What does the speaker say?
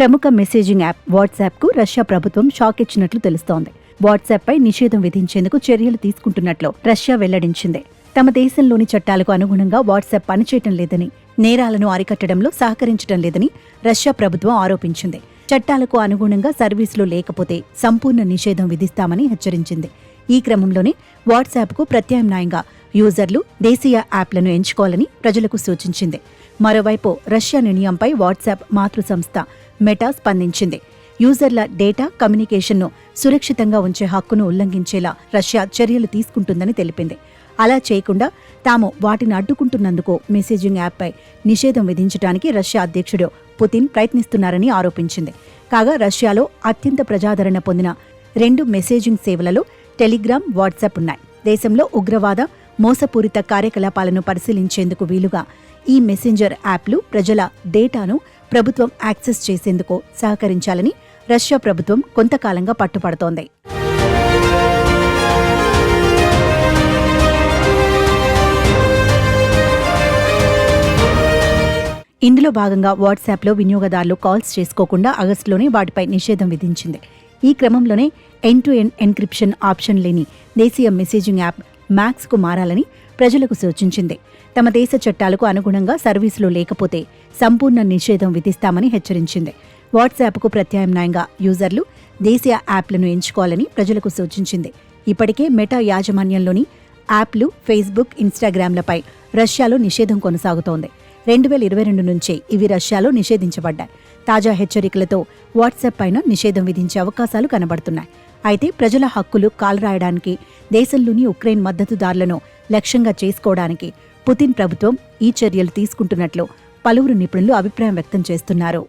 ప్రముఖ messaging app వాట్సాప్కు Russia ప్రభుత్వం shock ఇచ్చినట్లు తెలుస్తోంది. వాట్సాప్పై నిషేధం విధించేందుకు చర్యలు తీసుకుంటున్నట్లు రష్యా వెల్లడించింది. తమ దేశంలోని చట్టాలకు అనుగుణంగా వాట్సాప్ పనిచేయటం లేదని, నేరాలను అరికట్టడంలో సహకరించడం లేదని రష్యా ప్రభుత్వం ఆరోపించింది. చట్టాలకు అనుగుణంగా సర్వీసులు లేకపోతే సంపూర్ణ నిషేధం విధిస్తామని హెచ్చరించింది. ఈ క్రమంలోనే వాట్సాప్కు ప్రత్యామ్నాయంగా యూజర్లు దేశీయ యాప్లను ఎంచుకోవాలని ప్రజలకు సూచించింది. మరోవైపు రష్యా నిర్ణయంపై వాట్సాప్ మాతృ సంస్థ మెటా స్పందించింది. యూజర్ల డేటా, కమ్యూనికేషన్ను సురక్షితంగా ఉంచే హక్కును ఉల్లంఘించేలా రష్యా చర్యలు తీసుకుంటుందని తెలిపింది. అలా చేయకుండా తాము వాటిని అడ్డుకుంటున్నందుకు మెసేజింగ్ యాప్పై నిషేధం విధించడానికి రష్యా అధ్యక్షుడు పుతిన్ ప్రయత్నిస్తున్నారని ఆరోపించింది. కాగా రష్యాలో అత్యంత ప్రజాదరణ పొందిన 2 మెసేజింగ్ సేవలలో టెలిగ్రామ్, వాట్సాప్ ఉన్నాయి. దేశంలో ఉగ్రవాద, మోసపూరిత కార్యకలాపాలను పరిశీలించేందుకు వీలుగా ఈ మెసెంజర్ యాప్లు ప్రజల డేటాను ప్రభుత్వం యాక్సెస్ చేసేందుకు సహకరించాలని రష్యా ప్రభుత్వం కొంతకాలంగా పట్టుపడుతోంది. ఇందులో భాగంగా వాట్సాప్లో వినియోగదారులు కాల్స్ చేసుకోకుండా ఆగస్టులోనే వాటిపై నిషేధం విధించింది. ఈ క్రమంలోనే end to end encryption option లేని దేశీయ మెసేజింగ్ యాప్ మ్యాక్స్కు మారాలని ప్రజలకు సూచించింది. తమ దేశ చట్టాలకు అనుగుణంగా సర్వీసులు లేకపోతే సంపూర్ణ నిషేధం విధిస్తామని హెచ్చరించింది. వాట్సాప్కు ప్రత్యామ్నాయంగా యూజర్లు దేశీయ యాప్లను ఎంచుకోవాలని ప్రజలకు సూచించింది. ఇప్పటికే మెటా యాజమాన్యంలోని యాప్లు ఫేస్బుక్, ఇన్స్టాగ్రామ్లపై రష్యాలో నిషేధం కొనసాగుతోంది. 2022 నుంచే ఇవి రష్యాలో నిషేధించబడ్డాయి. తాజా హెచ్చరికలతో వాట్సాప్ పైన నిషేధం విధించే అవకాశాలు కనబడుతున్నాయి. అయితే ప్రజల హక్కులు కాలరాయడానికి, దేశంలోని ఉక్రెయిన్ మద్దతుదారులను లక్ష్యంగా చేసుకోవడానికి పుతిన్ ప్రభుత్వం ఈ చర్యలు తీసుకుంటున్నట్లు పలువురు నిపుణులు అభిప్రాయం వ్యక్తం చేస్తున్నారు.